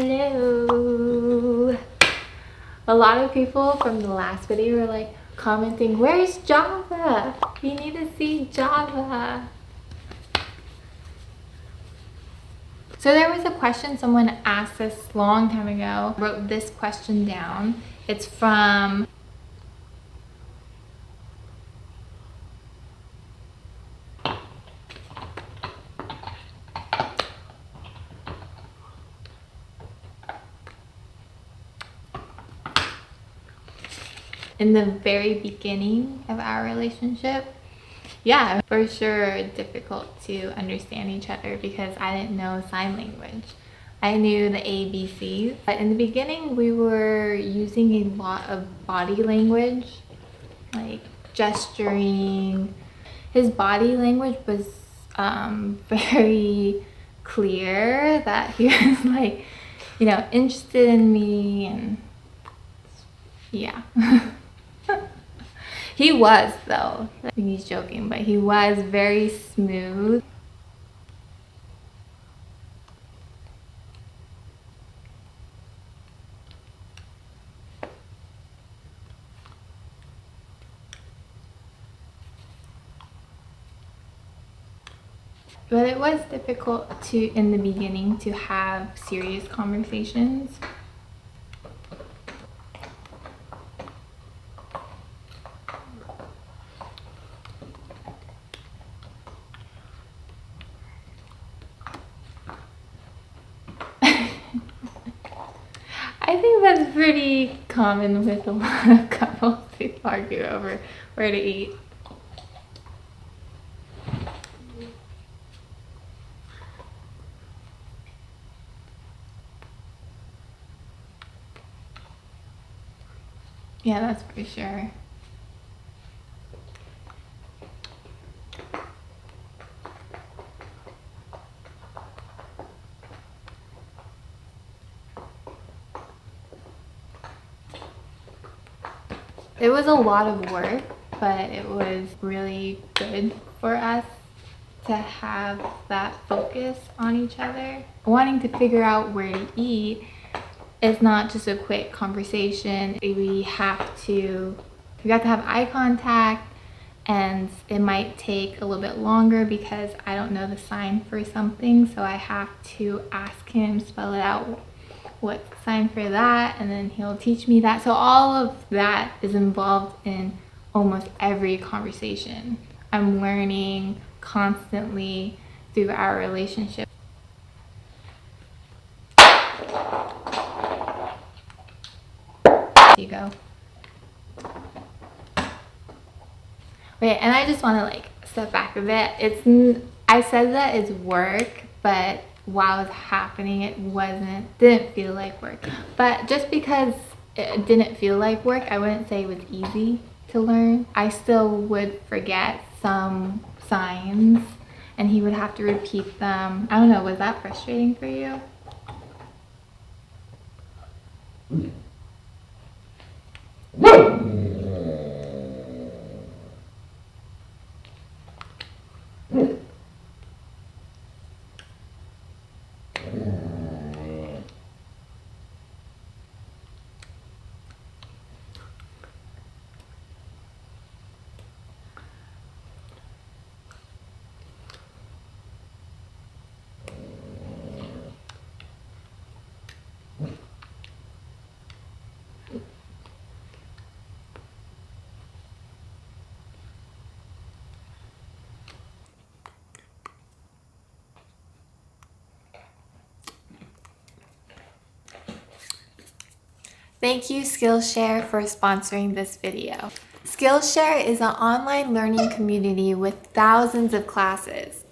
Hello. A lot of people from the last video were like commenting, where's Java? We need to see Java. So there was a question someone asked us a long time ago. I wrote this question down. It's from in the very beginning of our relationship. Yeah, for sure difficult to understand each other because I didn't know sign language. I knew the ABCs, but in the beginning we were using a lot of body language, like gesturing. His body language was very clear that he was like, you know, interested in me, and yeah. He was, though. He's joking, but he was very smooth. But it was difficult to, in the beginning, to have serious conversations. I think that's pretty common with a lot of couples who argue over where to eat. Yeah, that's for sure. It was a lot of work, but it was really good for us to have that focus on each other. Wanting to figure out where to eat is not just a quick conversation. We have to have eye contact, and it might take a little bit longer because I don't know the sign for something, so I have to ask him, spell it out, what's the sign for that, and then he'll teach me that. So all of that is involved in almost every conversation. I'm learning constantly through our relationship. You go. Okay, and I just want to like step back a bit. I said that it's work, but while it's happening, didn't feel like work. But just because it didn't feel like work, I wouldn't say it was easy to learn. I still would forget some signs, and he would have to repeat them. I don't know, was that frustrating for you? Thank you Skillshare for sponsoring this video. Skillshare is an online learning community with thousands of classes.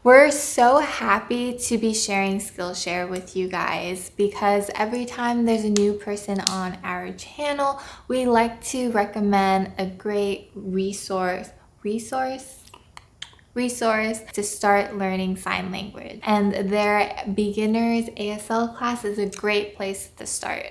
We're so happy to be sharing Skillshare with you guys because every time there's a new person on our channel, we like to recommend a great resource to start learning sign language. And their beginners ASL class is a great place to start.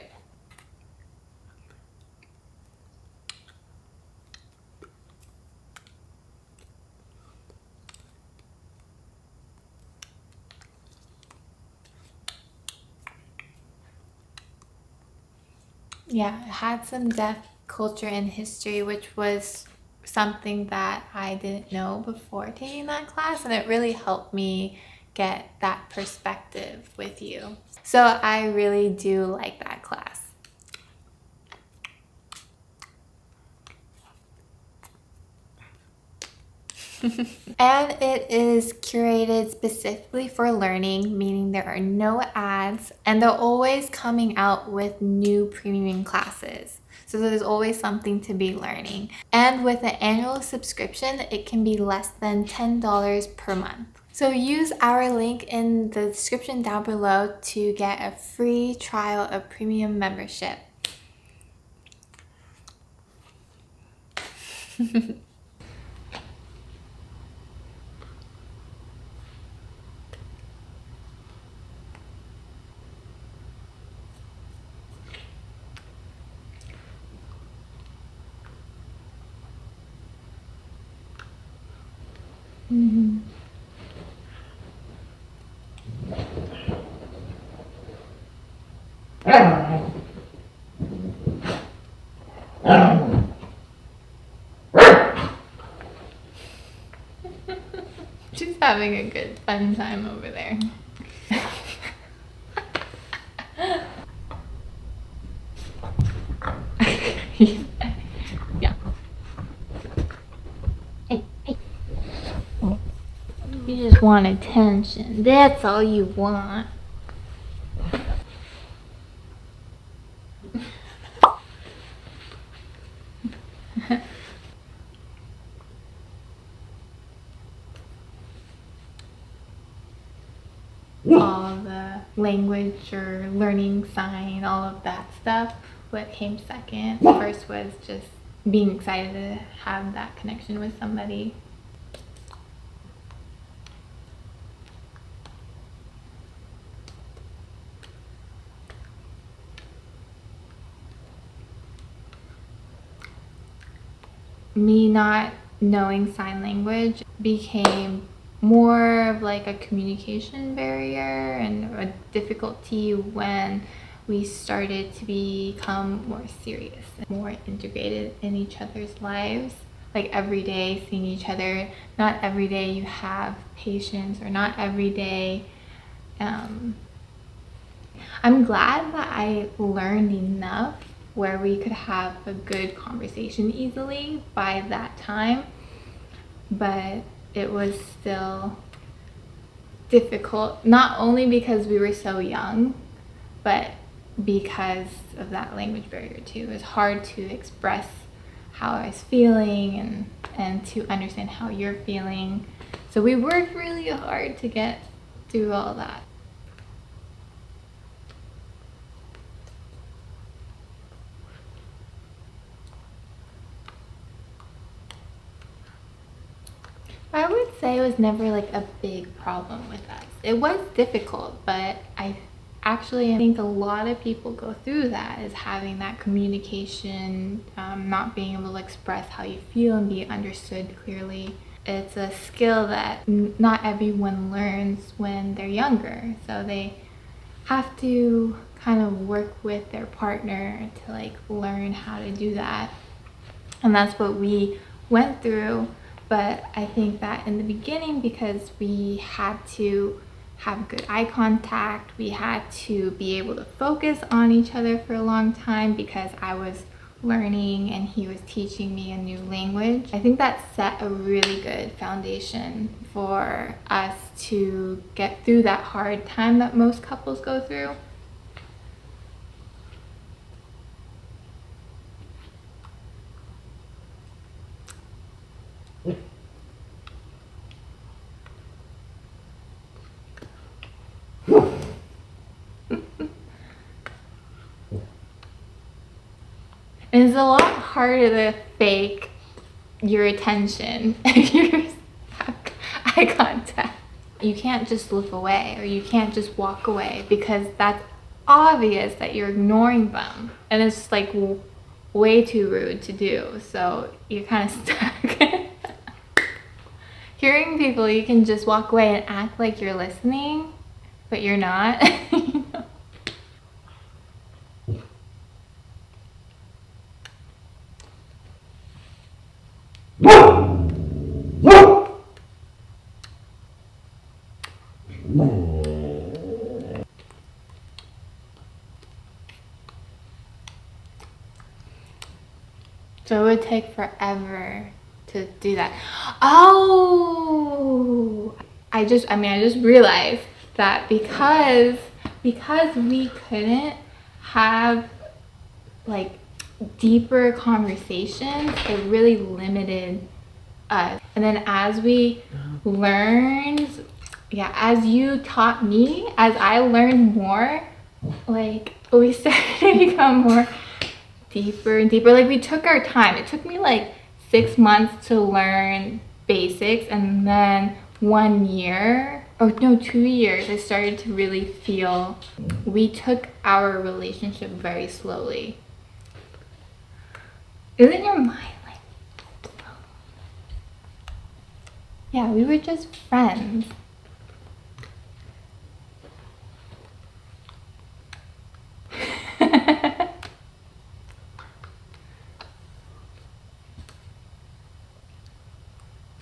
Yeah, it had some deaf culture and history, which was something that I didn't know before taking that class, and it really helped me get that perspective with you. So I really do like that class. And it is curated specifically for learning, meaning there are no ads, and they're always coming out with new premium classes. So there's always something to be learning. And with an annual subscription, it can be less than $10 per month. So use our link in the description down below to get a free trial of premium membership. She's having a good fun time over there. Yeah. Hey, hey. You just want attention. That's all you want. All the language or learning sign, all of that stuff, what came second. First was just being excited to have that connection with somebody. Me not knowing sign language became more of like a communication barrier and a difficulty when we started to become more serious, more integrated in each other's lives. Like every day seeing each other, not every day you have patience, or not every day. I'm glad that I learned enough where we could have a good conversation easily by that time, but it was still difficult, not only because we were so young, but because of that language barrier too. It was hard to express how I was feeling and to understand how you're feeling. So we worked really hard to get through all that. I would say it was never like a big problem with us. It was difficult, but I think a lot of people go through that, is having that communication, not being able to express how you feel and be understood clearly. It's a skill that not everyone learns when they're younger, so they have to kind of work with their partner to like learn how to do that. And that's what we went through. But I think that in the beginning, because we had to have good eye contact, we had to be able to focus on each other for a long time because I was learning and he was teaching me a new language. I think that set a really good foundation for us to get through that hard time that most couples go through. And it's a lot harder to fake your attention if you have eye contact. You can't just look away, or you can't just walk away, because that's obvious that you're ignoring them. And it's like way too rude to do. So you're kind of stuck. Hearing people, you can just walk away and act like you're listening, but you're not. So it would take forever to do that. Oh, I just realized that because we couldn't have like deeper conversations, it really limited us. And then as we learned, yeah, as you taught me, as I learned more, like we started to become more deeper and deeper. Like we took our time. It took me like 6 months to learn basics, and then 1 year, or no, 2 years, I started to really feel we took our relationship very slowly. Isn't your mind like, yeah, we were just friends.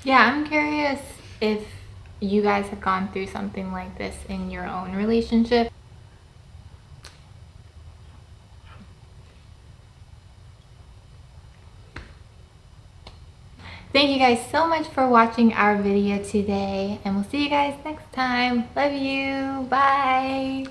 Yeah, I'm curious if you guys have gone through something like this in your own relationship. Thank you guys so much for watching our video today, and we'll see you guys next time. Love you. Bye.